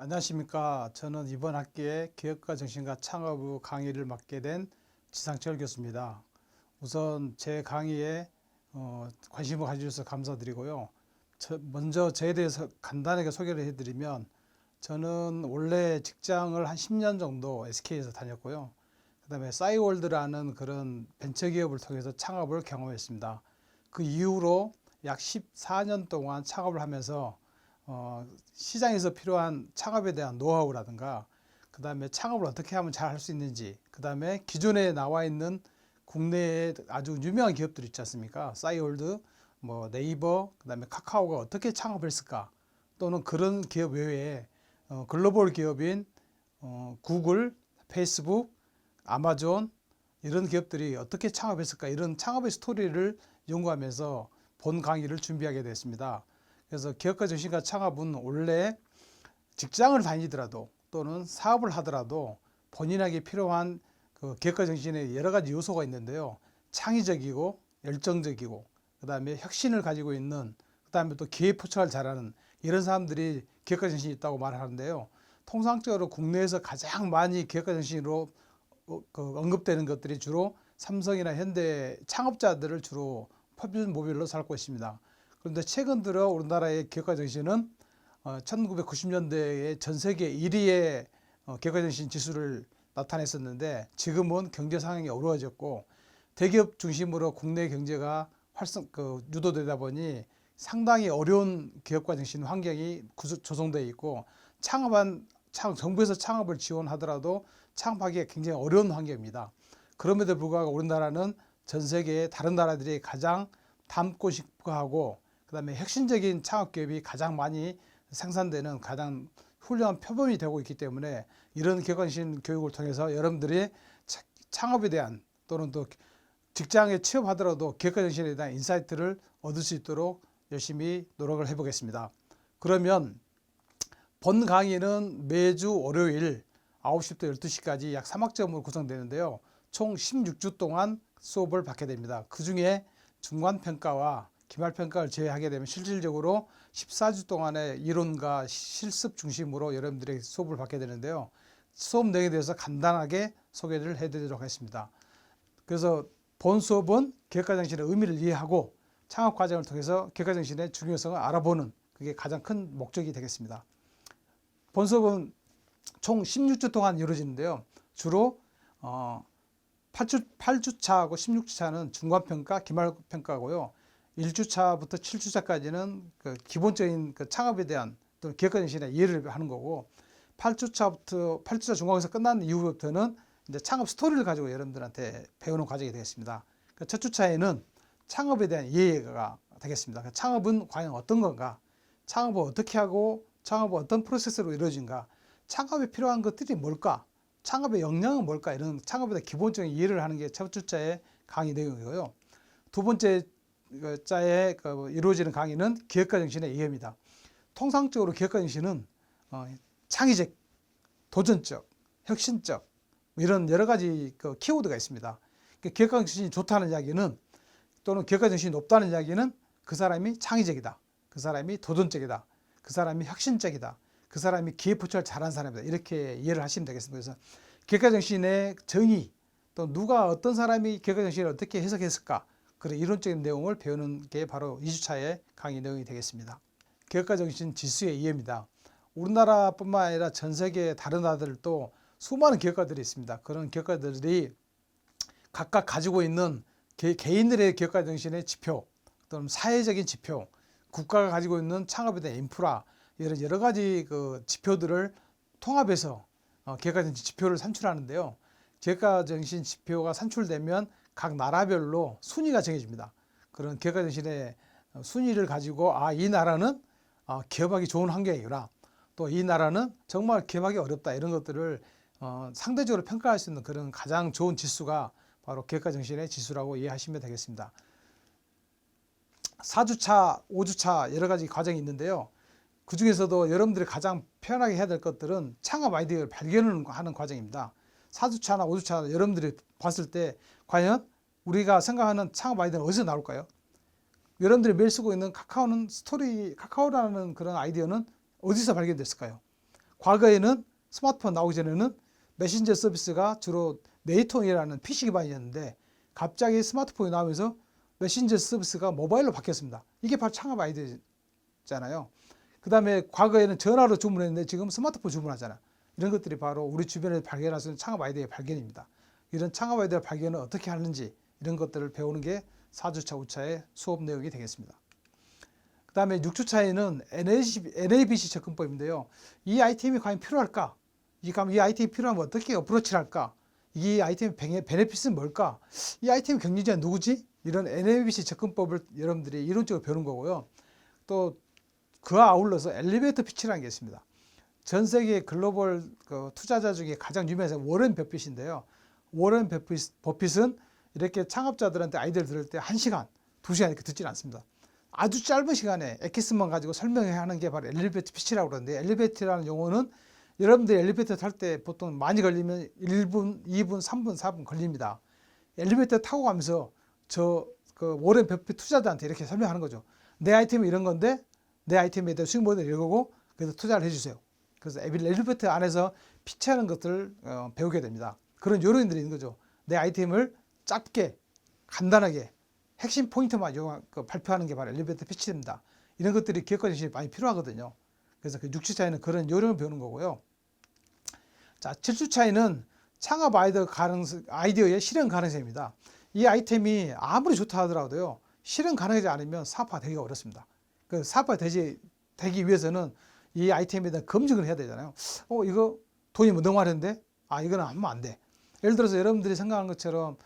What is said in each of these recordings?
안녕하십니까. 저는 이번 학기에 기업가 정신과 창업의 강의를 맡게 된 지상철 교수입니다. 우선 제 강의에 관심을 가져주셔서 감사드리고요. 먼저 저에 대해서 간단하게 소개를 해드리면, 저는 원래 직장을 한 10년 정도 SK에서 다녔고요. 그 다음에 싸이월드라는 그런 벤처기업을 통해서 창업을 경험했습니다. 그 이후로 약 14년 동안 창업을 하면서 시장에서 필요한 창업에 대한 노하우라든가, 그 다음에 창업을 어떻게 하면 잘 할 수 있는지, 그 다음에 기존에 나와 있는 국내에 아주 유명한 기업들 있지 않습니까? 싸이월드, 네이버, 그 다음에 카카오가 어떻게 창업을 했을까? 또는 그런 기업 외에 글로벌 기업인 구글, 페이스북, 아마존 이런 기업들이 어떻게 창업했을까? 이런 창업의 스토리를 연구하면서 본 강의를 준비하게 됐습니다. 그래서 기업가 정신과 창업은 원래 직장을 다니더라도 또는 사업을 하더라도 본인에게 필요한 그 기업가 정신의 여러 가지 요소가 있는데요. 창의적이고 열정적이고, 그 다음에 혁신을 가지고 있는, 그 다음에 또 기회 포착을 잘하는 이런 사람들이 기업가 정신이 있다고 말하는데요. 통상적으로 국내에서 가장 많이 기업가 정신으로 언급되는 것들이 주로 삼성이나 현대 창업자들을 주로 표준 모델로 삼고 있습니다. 그런데 최근 들어 우리나라의 기업가 정신은 1990년대에 전 세계 1위의 기업가 정신 지수를 나타냈었는데, 지금은 경제 상황이 어려워졌고 대기업 중심으로 국내 경제가 유도되다 보니 상당히 어려운 기업가 정신 환경이 조성되어 있고, 정부에서 창업을 지원하더라도 창업하기가 굉장히 어려운 환경입니다. 그럼에도 불구하고 우리나라는 전 세계의 다른 나라들이 가장 닮고 싶어 하고, 그 다음에 혁신적인 창업기업이 가장 많이 생산되는 가장 훌륭한 표본이 되고 있기 때문에, 이런 기업가정신 교육을 통해서 여러분들이 창업에 대한 또는 또 직장에 취업하더라도 기업가정신에 대한 인사이트를 얻을 수 있도록 열심히 노력을 해보겠습니다. 그러면 본 강의는 매주 월요일 9시부터 12시까지 약 3학점으로 구성되는데요. 총 16주 동안 수업을 받게 됩니다. 그 중에 중간평가와 기말평가를 제외하게 되면 실질적으로 14주 동안의 이론과 실습 중심으로 여러분들이 수업을 받게 되는데요. 수업 내용에 대해서 간단하게 소개를 해드리도록 하겠습니다. 그래서 본 수업은 기업가정신의 의미를 이해하고 창업 과정을 통해서 기업가정신의 중요성을 알아보는, 그게 가장 큰 목적이 되겠습니다. 본 수업은 총 16주 동안 이루어지는데요. 주로 8주차하고 16주차는 중간평가, 기말평가고요. 1주차부터 7주차까지는 그 기본적인 그 창업에 대한 또는 기업가 정신의 이해를 하는 거고, 8주차 중간에서 끝난 이후부터는 이제 창업 스토리를 가지고 여러분들한테 배우는 과정이 되겠습니다. 그 첫 주차에는 창업에 대한 이해가 되겠습니다. 창업은 과연 어떤 건가? 창업을 어떻게 하고 창업은 어떤 프로세스로 이루어진가? 창업에 필요한 것들이 뭘까? 창업의 역량은 뭘까? 이런 창업에 대한 기본적인 이해를 하는 게 첫 주차의 강의 내용이고요. 두 번째 자에 이루어지는 강의는 기업가 정신의 이해입니다. 통상적으로 기업가 정신은 창의적, 도전적, 혁신적 이런 여러 가지 키워드가 있습니다. 기업가 정신이 좋다는 이야기는, 또는 기업가 정신이 높다는 이야기는 그 사람이 창의적이다, 그 사람이 도전적이다, 그 사람이 혁신적이다, 그 사람이 기회 포착을 잘한 사람이다, 이렇게 이해를 하시면 되겠습니다. 그래서 기업가 정신의 정의, 또 누가 어떤 사람이 기업가 정신을 어떻게 해석했을까, 그런 이론적인 내용을 배우는 게 바로 2주차의 강의 내용이 되겠습니다. 기업가 정신 지수의 이해입니다. 우리나라뿐만 아니라 전 세계 다른 나라들도 수많은 기업가들이 있습니다. 그런 기업가들이 각각 가지고 있는 개인들의 기업가 정신의 지표, 또는 사회적인 지표, 국가가 가지고 있는 창업에 대한 인프라, 이런 여러 가지 그 지표들을 통합해서 기업가 정신 지표를 산출하는데요. 기업가 정신 지표가 산출되면 각 나라별로 순위가 정해집니다. 그런 기업가 정신의 순위를 가지고 이 나라는 기업하기 좋은 환경이구나, 또 이 나라는 정말 기업하기 어렵다, 이런 것들을 상대적으로 평가할 수 있는 그런 가장 좋은 지수가 바로 기업가 정신의 지수라고 이해하시면 되겠습니다. 4주차, 5주차 여러 가지 과정이 있는데요. 그 중에서도 여러분들이 가장 편하게 해야 될 것들은 창업 아이디어를 발견하는 과정입니다. 4주차나 5주차 여러분들이 봤을 때 과연 우리가 생각하는 창업 아이디어는 어디서 나올까요? 여러분들이 매일 쓰고 있는 카카오라는 그런 아이디어는 어디서 발견됐을까요? 과거에는 스마트폰 나오기 전에는 메신저 서비스가 주로 네이통이라는 PC 기반이었는데 갑자기 스마트폰이 나오면서 메신저 서비스가 모바일로 바뀌었습니다. 이게 바로 창업 아이디어잖아요. 그 다음에 과거에는 전화로 주문했는데 지금 스마트폰 주문하잖아. 이런 것들이 바로 우리 주변에 발견할 수 있는 창업 아이디어의 발견입니다. 이런 창업 아이디어 발견을 어떻게 하는지 이런 것들을 배우는 게 4주차, 5차의 수업 내용이 되겠습니다. 그 다음에 6주차에는 NABC 접근법인데요. 이 아이템이 과연 필요할까? 이 아이템이 필요하면 어떻게 어프로치를 할까? 이 아이템의 베네핏은 뭘까? 이 아이템의 경쟁자는 누구지? 이런 NABC 접근법을 여러분들이 이론적으로 배우는 거고요. 또 그와 아울러서 엘리베이터 피치라는 게 있습니다. 전 세계 글로벌 투자자 중에 가장 유명한 워렌 버핏인데요. 워렌 버핏은 이렇게 창업자들한테 아이디어를 들을 때 1시간, 2시간 이렇게 듣지는 않습니다. 아주 짧은 시간에 엑기스만 가지고 설명해야 하는 게 바로 엘리베이터 피치라고 그러는데, 엘리베이터라는 용어는 여러분들이 엘리베이터 탈 때 보통 많이 걸리면 1분, 2분, 3분, 4분 걸립니다. 엘리베이터 타고 가면서 워렌 버핏 투자자한테 이렇게 설명하는 거죠. 내 아이템은 이런 건데 내 아이템에 대한 수익 모델이 이거고 그래서 투자를 해주세요. 그래서 엘리베이터 안에서 피치하는 것들을 배우게 됩니다. 그런 요령들이 있는 거죠. 내 아이템을 짧게 간단하게 핵심 포인트만 발표하는 게 바로 엘리베이터 피치입니다. 이런 것들이 기업가 정신이 많이 필요하거든요. 그래서 그 6주차에는 그런 요령을 배우는 거고요. 자, 7주차에는 창업 아이디어의 실현 가능성입니다. 이 아이템이 아무리 좋다 하더라도요, 실현 가능하지 않으면 사업화 되기가 어렵습니다. 그 사업화 되기 위해서는 이 아이템에 대한 검증을 해야 되잖아요. 이거 돈이 너무 많은데, 이거는 하면 안 돼. 예를 들어서 여러분들이 생각하는 것처럼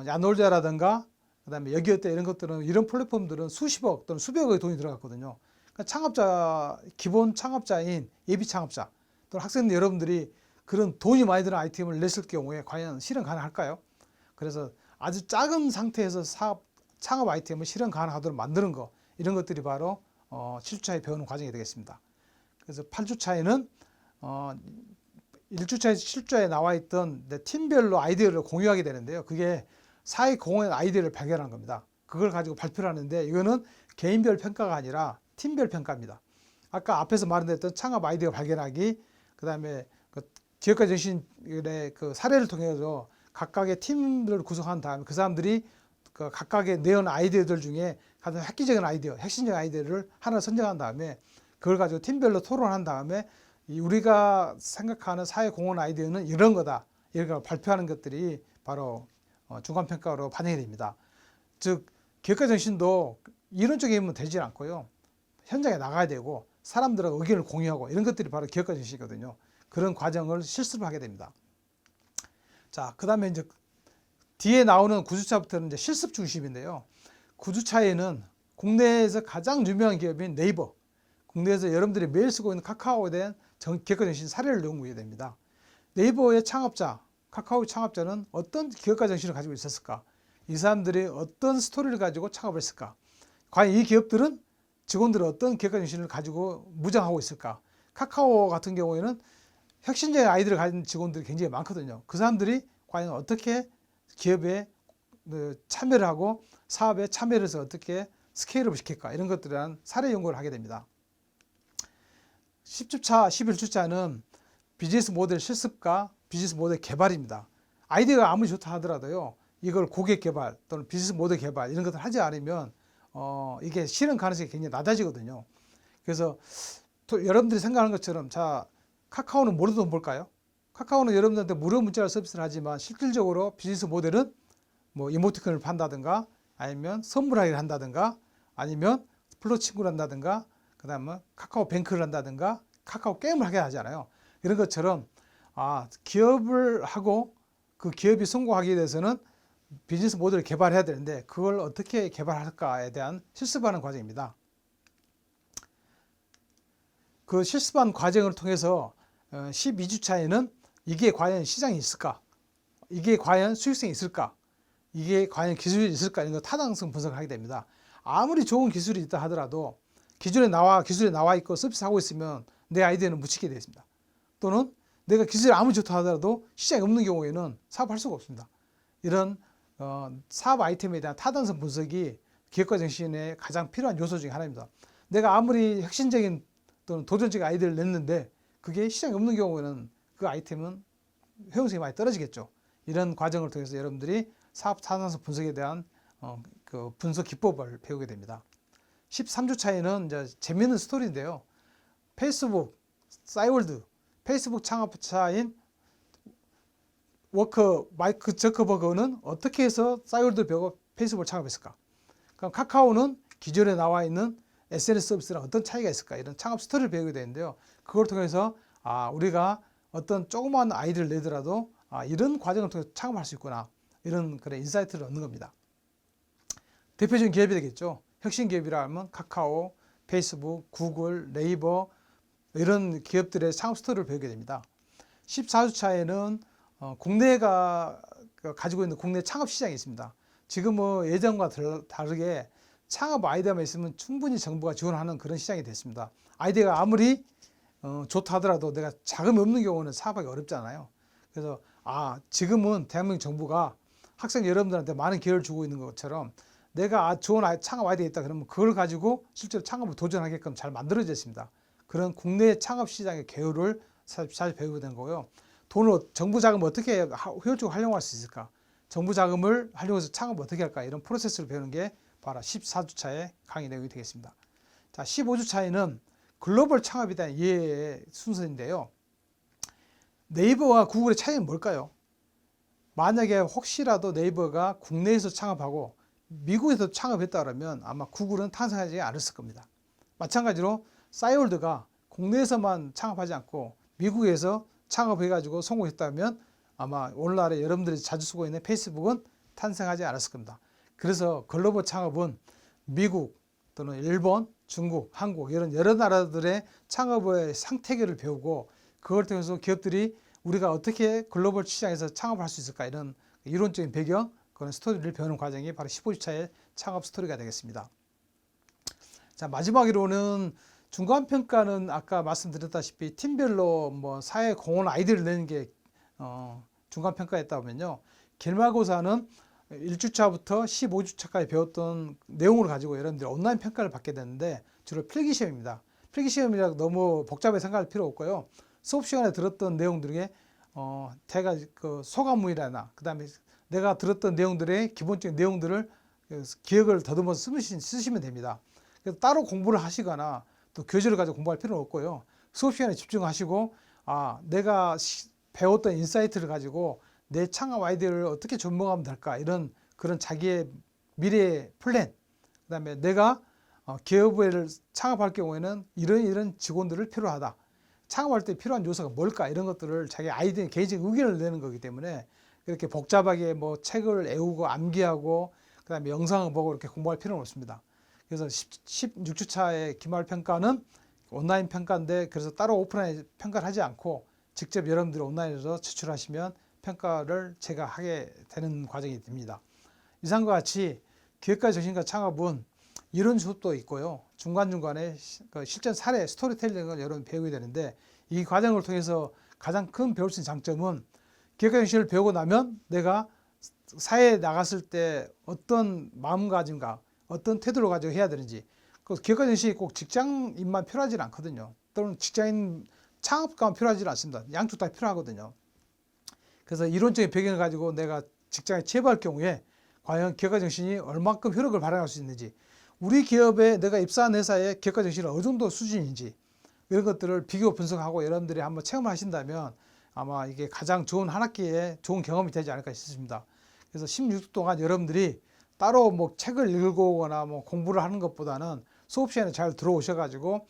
야놀자라든가 그다음에 여기어때 이런 것들은, 이런 플랫폼들은 수십억 또는 수백억의 돈이 들어갔거든요. 그러니까 기본 창업자인 예비 창업자 또는 학생들 여러분들이 그런 돈이 많이 드는 아이템을 냈을 경우에 과연 실현 가능할까요? 그래서 아주 작은 상태에서 창업 아이템을 실현 가능하도록 만드는 거, 이런 것들이 바로 7주차에 배우는 과정이 되겠습니다. 그래서 8주차에는 1주차에서 7주차에 나와 있던 팀별로 아이디어를 공유하게 되는데요. 그게 사회 공헌 아이디어를 발견한 겁니다. 그걸 가지고 발표를 하는데, 이거는 개인별 평가가 아니라 팀별 평가입니다. 아까 앞에서 말했던 창업 아이디어 발견하기, 그 다음에 기업가 정신의 사례를 통해서 각각의 팀들을 구성한 다음에 그 사람들이 각각의 내온 아이디어들 중에 가장 획기적인 아이디어, 핵심적인 아이디어를 하나 선정한 다음에 그걸 가지고 팀별로 토론한 다음에 우리가 생각하는 사회 공헌 아이디어는 이런 거다, 이렇게 발표하는 것들이 바로 중간평가로 반영이 됩니다. 즉 기업가 정신도 이론적이면 되지 않고요, 현장에 나가야 되고 사람들하고 의견을 공유하고 이런 것들이 바로 기업가 정신이거든요. 그런 과정을 실습을 하게 됩니다. 자, 그 다음에 이제 뒤에 나오는 9주차부터는 이제 실습 중심인데요. 9주차에는 국내에서 가장 유명한 기업인 네이버, 국내에서 여러분들이 매일 쓰고 있는 카카오에 대한 기업가 정신 사례를 연구해야 됩니다. 네이버의 창업자, 카카오의 창업자는 어떤 기업가 정신을 가지고 있었을까? 이 사람들이 어떤 스토리를 가지고 창업을 했을까? 과연 이 기업들은 직원들은 어떤 기업가 정신을 가지고 무장하고 있을까? 카카오 같은 경우에는 혁신적인 아이디어를 가진 직원들이 굉장히 많거든요. 그 사람들이 과연 어떻게 기업에 참여를 하고 사업에 참여를 해서 어떻게 스케일업을 시킬까? 이런 것들에 대한 사례 연구를 하게 됩니다. 10주차, 11주차는 비즈니스 모델 실습과 비즈니스 모델 개발입니다. 아이디어가 아무리 좋다 하더라도요, 이걸 고객 개발 또는 비즈니스 모델 개발 이런 것들 하지 않으면 이게 실현 가능성이 굉장히 낮아지거든요. 그래서 여러분들이 생각하는 것처럼, 자, 카카오는 뭐로 돈 벌까요? 카카오는 여러분들한테 무료 문자 서비스를 하지만 실질적으로 비즈니스 모델은 뭐 이모티콘을 판다든가, 아니면 선물하기를 한다든가, 아니면 플러 친구를 한다든가, 그 다음에 카카오 뱅크를 한다든가, 카카오 게임을 하게 하잖아요. 이런 것처럼 기업을 하고 그 기업이 성공하기 위해서는 비즈니스 모델을 개발해야 되는데 그걸 어떻게 개발할까에 대한 실습하는 과정입니다. 그 실습한 과정을 통해서 12주차에는 이게 과연 시장이 있을까? 이게 과연 수익성이 있을까? 이게 과연 기술이 있을까? 이런 거 타당성 분석을 하게 됩니다. 아무리 좋은 기술이 있다 하더라도 기술에 나와 있고 서비스하고 있으면 내 아이디어는 묻히게 되어 있습니다. 또는 내가 기술이 아무리 좋다 하더라도 시장이 없는 경우에는 사업할 수가 없습니다. 이런 사업 아이템에 대한 타당성 분석이 기업가 정신의 가장 필요한 요소 중에 하나입니다. 내가 아무리 혁신적인 또는 도전적인 아이디어를 냈는데 그게 시장이 없는 경우에는 그 아이템은 효용성이 많이 떨어지겠죠. 이런 과정을 통해서 여러분들이 사업 타당성 분석에 대한 그 분석 기법을 배우게 됩니다. 13주 차에는 이제 재미있는 스토리인데요. 페이스북, 싸이월드, 페이스북 창업자인 마이크 저커버그는 어떻게 해서 싸이월드 배우고 페이스북을 창업했을까? 그럼 카카오는 기존에 나와 있는 SNS 서비스랑 어떤 차이가 있을까? 이런 창업 스토리를 배우게 되는데요. 그걸 통해서 우리가 어떤 조그마한 아이디어를 내더라도 이런 과정을 통해서 창업할 수 있구나. 이런 그런 인사이트를 얻는 겁니다. 대표적인 기업이 되겠죠. 혁신 기업이라 하면 카카오, 페이스북, 구글, 네이버 이런 기업들의 창업 스토리를 배우게 됩니다. 14주 차에는 국내가 가지고 있는 국내 창업 시장이 있습니다. 지금 예전과 다르게 창업 아이디어만 있으면 충분히 정부가 지원하는 그런 시장이 됐습니다. 아이디어가 아무리 좋다 하더라도 내가 자금이 없는 경우는 사업하기 어렵잖아요. 그래서 지금은 대한민국 정부가 학생 여러분들한테 많은 기회를 주고 있는 것처럼 내가 좋은 창업 아이디어 있다 그러면 그걸 가지고 실제로 창업을 도전하게끔 잘 만들어져 있습니다. 그런 국내 창업 시장의 개요를 사실 배우게 된 거고요. 정부 자금을 어떻게 효율적으로 활용할 수 있을까? 정부 자금을 활용해서 창업을 어떻게 할까? 이런 프로세스를 배우는 게 바로 14주차의 강의 내용이 되겠습니다. 자, 15주차에는 글로벌 창업에 대한 이해의 순서인데요. 네이버와 구글의 차이는 뭘까요? 만약에 혹시라도 네이버가 국내에서 창업하고 미국에서 창업했다 그러면 아마 구글은 탄생하지 않았을 겁니다. 마찬가지로 싸이월드가 국내에서만 창업하지 않고 미국에서 창업해가지고 성공했다면 아마 오늘날에 여러분들이 자주 쓰고 있는 페이스북은 탄생하지 않았을 겁니다. 그래서 글로벌 창업은 미국 또는 일본, 중국, 한국 이런 여러 나라들의 창업의 상태계를 배우고 그걸 통해서 기업들이 우리가 어떻게 글로벌 시장에서 창업할 수 있을까 이런 이론적인 배경 그런 스토리를 배우는 과정이 바로 15주차의 창업 스토리가 되겠습니다. 자, 마지막으로는 중간평가는 아까 말씀드렸다시피 팀별로 사회 공헌 아이디어를 내는 게 중간평가였다 보면요. 기말고사는 1주차부터 15주차까지 배웠던 내용을 가지고 여러분들이 온라인 평가를 받게 되는데 주로 필기시험입니다. 필기시험이라고 너무 복잡하게 생각할 필요 없고요. 수업 시간에 들었던 내용들 중에 제가 그 소감문이나 그다음에 내가 들었던 내용들의 기본적인 내용들을 기억을 더듬어서 쓰시면 됩니다. 그래서 따로 공부를 하시거나 또 교재를 가지고 공부할 필요는 없고요. 수업 시간에 집중하시고 내가 배웠던 인사이트를 가지고 내 창업 아이디어를 어떻게 접목하면 될까 이런 그런 자기의 미래 플랜 그다음에 내가 기업을 창업할 경우에는 이런 직원들을 필요하다. 창업할 때 필요한 요소가 뭘까 이런 것들을 자기 아이디어 개인적인 의견을 내는 거기 때문에 그렇게 복잡하게 책을 외우고 암기하고 그다음에 영상을 보고 이렇게 공부할 필요는 없습니다. 그래서 16주차의 기말평가는 온라인 평가인데 그래서 따로 오프라인 평가를 하지 않고 직접 여러분들이 온라인에서 제출하시면 평가를 제가 하게 되는 과정이 됩니다. 이상과 같이 기획과 정신과 창업은 이론 수업도 있고요. 중간중간에 실전 사례 스토리텔링을 여러분 배우게 되는데 이 과정을 통해서 가장 큰 배울 수 있는 장점은 기획과 정신을 배우고 나면 내가 사회에 나갔을 때 어떤 마음가짐과 어떤 태도를 가지고 해야 되는지 기획과 정신이 꼭 직장인만 필요하지는 않거든요. 또는 직장인 창업가만 필요하지는 않습니다. 양쪽 다 필요하거든요. 그래서 이론적인 배경을 가지고 내가 직장에 취업할 경우에 과연 기획과 정신이 얼만큼 효력을 발휘할 수 있는지 우리 기업에 내가 입사한 회사의 기획과 정신이 어느 정도 수준인지 이런 것들을 비교 분석하고 여러분들이 한번 체험하신다면 아마 이게 가장 좋은 한 학기에 좋은 경험이 되지 않을까 싶습니다. 그래서 16주 동안 여러분들이 따로 책을 읽고 오거나 공부를 하는 것보다는 수업 시간에 잘 들어오셔가지고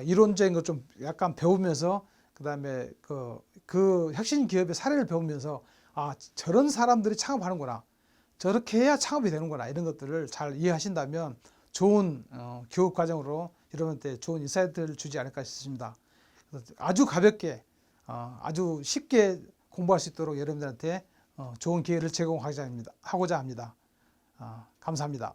이론적인 것 좀 약간 배우면서 그다음에 그 혁신 기업의 사례를 배우면서 저런 사람들이 창업하는구나 저렇게 해야 창업이 되는구나 이런 것들을 잘 이해하신다면 좋은 교육 과정으로 여러분한테 좋은 인사이트를 주지 않을까 싶습니다. 아주 가볍게 아주 쉽게 공부할 수 있도록 여러분들한테 좋은 기회를 제공하고자 합니다. 감사합니다.